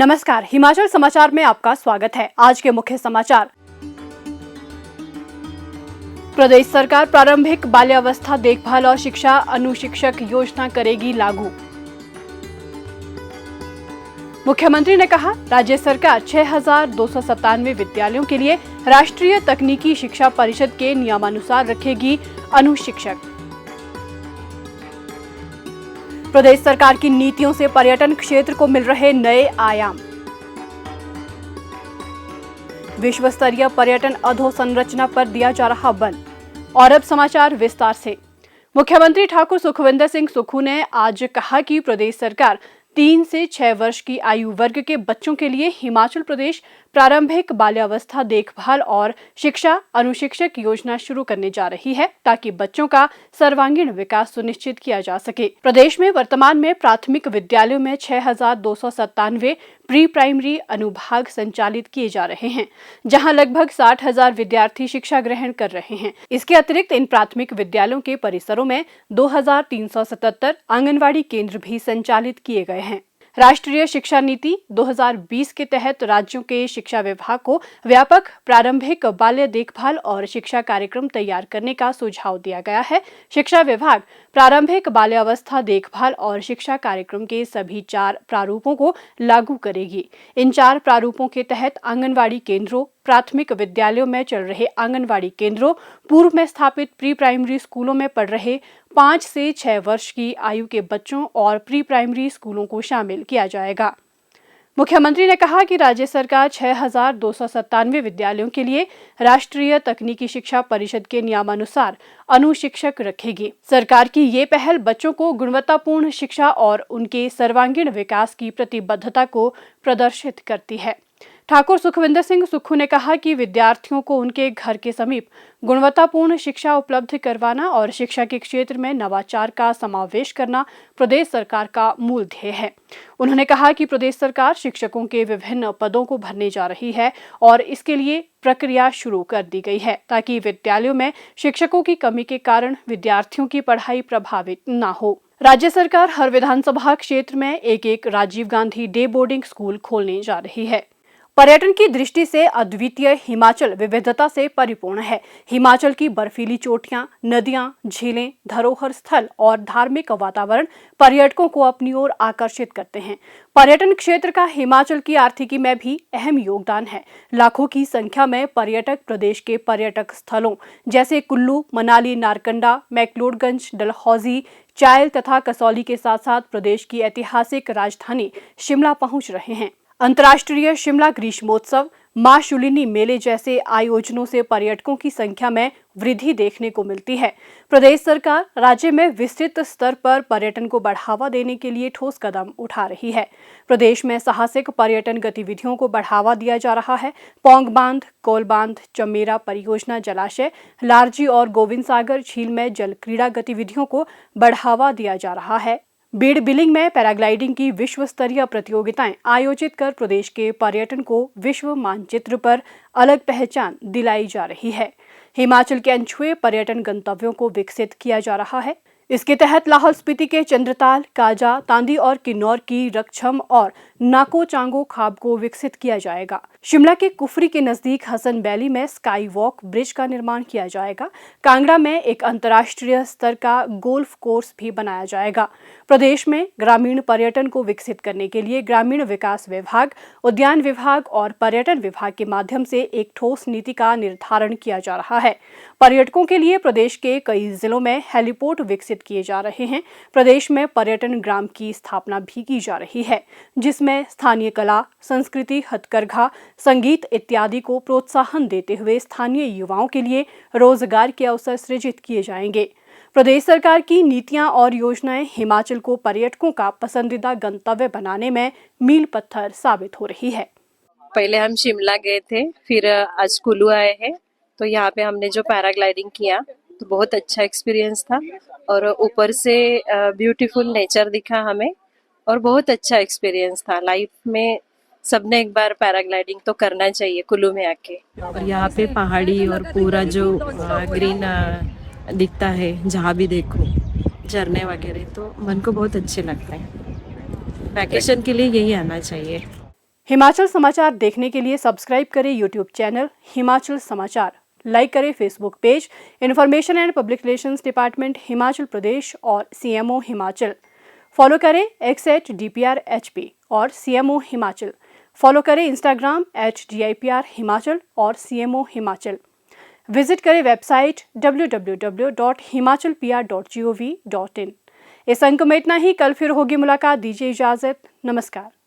नमस्कार, हिमाचल समाचार में आपका स्वागत है। आज के मुख्य समाचार। प्रदेश सरकार प्रारंभिक बाल्यावस्था देखभाल और शिक्षा अनुशिक्षक योजना करेगी लागू। मुख्यमंत्री ने कहा, राज्य सरकार 6,297 विद्यालयों के लिए राष्ट्रीय तकनीकी शिक्षा परिषद के नियमानुसार रखेगी अनुशिक्षक। प्रदेश सरकार की नीतियों से पर्यटन क्षेत्र को मिल रहे नए आयाम। विश्व स्तरीय पर्यटन अधोसंरचना पर दिया जा रहा बल। और अब समाचार विस्तार से। मुख्यमंत्री ठाकुर सुखविंदर सिंह सुक्खू ने आज कहा कि प्रदेश सरकार 3 से 6 वर्ष की आयु वर्ग के बच्चों के लिए हिमाचल प्रदेश प्रारंभिक बाल्यावस्था देखभाल और शिक्षा अनुशिक्षक योजना शुरू करने जा रही है, ताकि बच्चों का सर्वांगीण विकास सुनिश्चित किया जा सके। प्रदेश में वर्तमान में प्राथमिक विद्यालयों में 6,297 प्री प्राइमरी अनुभाग संचालित किए जा रहे हैं, जहां लगभग 60,000 विद्यार्थी शिक्षा ग्रहण कर रहे हैं। इसके अतिरिक्त इन प्राथमिक विद्यालयों के परिसरों में 2,377 आंगनवाड़ी केंद्र भी संचालित किए गए हैं। राष्ट्रीय शिक्षा नीति 2020 के तहत राज्यों के शिक्षा विभाग को व्यापक प्रारंभिक बाल्य देखभाल और शिक्षा कार्यक्रम तैयार करने का सुझाव दिया गया है। शिक्षा विभाग प्रारंभिक बाल्यावस्था देखभाल और शिक्षा कार्यक्रम के सभी 4 प्रारूपों को लागू करेगी। इन 4 प्रारूपों के तहत आंगनवाड़ी केंद्रों, प्राथमिक विद्यालयों में चल रहे आंगनवाड़ी केंद्रों, पूर्व में स्थापित प्री प्राइमरी स्कूलों में पढ़ रहे 5 से 6 वर्ष की आयु के बच्चों और प्री प्राइमरी स्कूलों को शामिल किया जाएगा। मुख्यमंत्री ने कहा कि राज्य सरकार 6,297 विद्यालयों के लिए राष्ट्रीय तकनीकी शिक्षा परिषद के नियमानुसार अनुशिक्षक रखेगी। सरकार की ये पहल बच्चों को गुणवत्तापूर्ण शिक्षा और उनके सर्वांगीण विकास की प्रतिबद्धता को प्रदर्शित करती है। ठाकुर सुखविंदर सिंह सुक्खू ने कहा कि विद्यार्थियों को उनके घर के समीप गुणवत्तापूर्ण शिक्षा उपलब्ध करवाना और शिक्षा के क्षेत्र में नवाचार का समावेश करना प्रदेश सरकार का मूल ध्येय है। उन्होंने कहा कि प्रदेश सरकार शिक्षकों के विभिन्न पदों को भरने जा रही है और इसके लिए प्रक्रिया शुरू कर दी गई है, ताकि विद्यालयों में शिक्षकों की कमी के कारण विद्यार्थियों की पढ़ाई प्रभावित न हो। राज्य सरकार हर विधानसभा क्षेत्र में एक Rajiv Gandhi day boarding school खोलने जा रही है। पर्यटन की दृष्टि से अद्वितीय हिमाचल विविधता से परिपूर्ण है। हिमाचल की बर्फीली चोटियां, नदियां, झीलें, धरोहर स्थल और धार्मिक वातावरण पर्यटकों को अपनी ओर आकर्षित करते हैं। पर्यटन क्षेत्र का हिमाचल की आर्थिकी में भी अहम योगदान है। लाखों की संख्या में पर्यटक प्रदेश के पर्यटक स्थलों जैसे कुल्लू, मनाली, नारकंडा, मैक्लोडगंज, डलहौजी, चायल तथा कसौली के साथ साथ प्रदेश की ऐतिहासिक राजधानी शिमला पहुंच रहे हैं। अंतर्राष्ट्रीय शिमला ग्रीष्मोत्सव, मां शुलिनी मेले जैसे आयोजनों से पर्यटकों की संख्या में वृद्धि देखने को मिलती है। प्रदेश सरकार राज्य में विस्तृत स्तर पर पर्यटन को बढ़ावा देने के लिए ठोस कदम उठा रही है। प्रदेश में साहसिक पर्यटन गतिविधियों को बढ़ावा दिया जा रहा है। पौंग बांध, कोल बांध, चमेरा परियोजना जलाशय, लारजी और गोविंद सागर झील में जल क्रीड़ा गतिविधियों को बढ़ावा दिया जा रहा है। बीड़ बिलिंग में पैराग्लाइडिंग की विश्व स्तरीय प्रतियोगिताएं आयोजित कर प्रदेश के पर्यटन को विश्व मानचित्र पर अलग पहचान दिलाई जा रही है। हिमाचल के अनछुए पर्यटन गंतव्यों को विकसित किया जा रहा है। इसके तहत लाहौल स्पीति के चंद्रताल, काजा, तांदी और किन्नौर की रक्षम और नाको चांगो खाब को विकसित किया जाएगा। शिमला के कुफरी के नजदीक हसन वैली में स्काई वॉक ब्रिज का निर्माण किया जाएगा। कांगड़ा में एक अंतर्राष्ट्रीय स्तर का गोल्फ कोर्स भी बनाया जाएगा। प्रदेश में ग्रामीण पर्यटन को विकसित करने के लिए ग्रामीण विकास विभाग, उद्यान विभाग और पर्यटन विभाग के माध्यम से एक ठोस नीति का निर्धारण किया जा रहा है। पर्यटकों के लिए प्रदेश के कई जिलों में हेलीपोर्ट विकसित किए जा रहे हैं। प्रदेश में पर्यटन ग्राम की स्थापना भी की जा रही है, जिसमें स्थानीय कला, संस्कृति, हथकरघा, संगीत इत्यादि को प्रोत्साहन देते हुए स्थानीय युवाओं के लिए रोजगार के अवसर सृजित किए जाएंगे। प्रदेश सरकार की नीतियां और योजनाएं हिमाचल को पर्यटकों का पसंदीदा गंतव्य बनाने में मील पत्थर साबित हो रही है। पहले हम शिमला गए थे, फिर आज कुल्लू आए हैं, तो यहाँ पे हमने जो पैराग्लाइडिंग किया तो बहुत अच्छा एक्सपीरियंस था और ऊपर से ब्यूटीफुल नेचर दिखा हमें और बहुत अच्छा एक्सपीरियंस था। लाइफ में सबने एक बार पैराग्लाइडिंग तो करना चाहिए कुल्लू में आके। और यहाँ पे पहाड़ी और पूरा जो ग्रीन दिखता है, जहाँ भी देखो झरने वगैरह, तो मन को बहुत अच्छे लगते हैं। वैकेशन के लिए यही आना चाहिए। हिमाचल समाचार देखने के लिए सब्सक्राइब करें यूट्यूब चैनल हिमाचल समाचार, लाइक करें Facebook page information and public relations department Himachal Pradesh और CMO हिमाचल। फॉलो करें x@DPRHP और CMO हिमाचल। फॉलो करें इंस्टाग्राम @DIPR हिमाचल और CMO हिमाचल। विजिट करें वेबसाइट www.himachalpr.gov.in। इस अंक में इतना ही। कल फिर होगी मुलाकात। दीजिए इजाजत। नमस्कार।